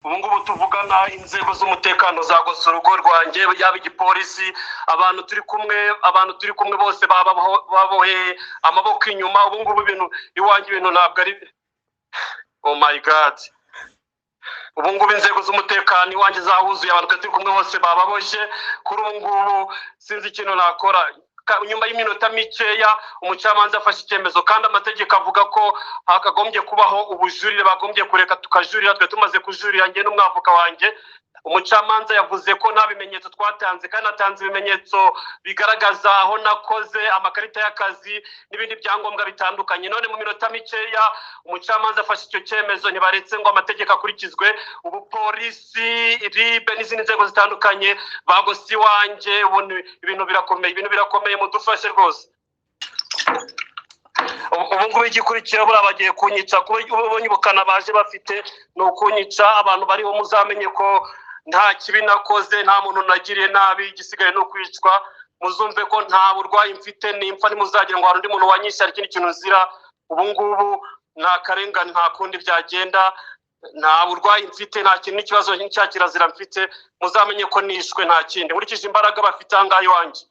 ubu ngubu tuvugana inzego z'umutekano zagose urugo rwanjye yaba igipolisi abantu turi kumwe bose babohe amaboko inyuma. Ubu ngubu ibintu iwanjye ibintu ntabwo ari oh my god. Ubu ngubu inzego z'umutekano iwanjye zahuzuye abantu turi kumwe bose bababoshye. Kuri ubu ngubu sinzi ikintu nakora. Nyuma y'iminota mikeya umucamanza afashe icyemezo kandi amategeko avuga ko hakagombye kubaho ubujurire, bagombye kureka tukajurira. Twe tumaze kujurira njye n'umwavoka wanjye, umucamanza yavuze ko nta bimenyetso twatanze kandi atanze ibimenyetso bigaragaza aho nakoze, amakarita y'akazi n'ibindi byangombwa bitandukanye. None mu minota mikeya umucamanza afashe icyo cyemezo, ntibaretse ngo amategeko akurikizwe. Ubu polisi, RIB n'izindi nzego zitandukanye bagose iwanjye. Ibintu birakomeye mudufashe rwose. Ubu ngubu igikurikira buriya bagiye kunyica. Kuba ubonye ubukana baje bafite ni ukunyica. Abantu bariho muzamenye ko nta kibi nakoze, nta muntu nagiriye nabi, igisigaye no kwicwa. Muzumve ko nta burwayi mfite, nimpfa ntimuzagira ngo hari undi muntu wanyishe hari ikindi kintu nzira. Ubu ngubu nta karengane, nta kundi byagenda. Nta burwayi mfite, nta kintu n'ikibazo cya kirazira mfite. Muzamenye ko nishwe, nta kindi. Nkurikije imbaraga bafite ahangaha iwanjye.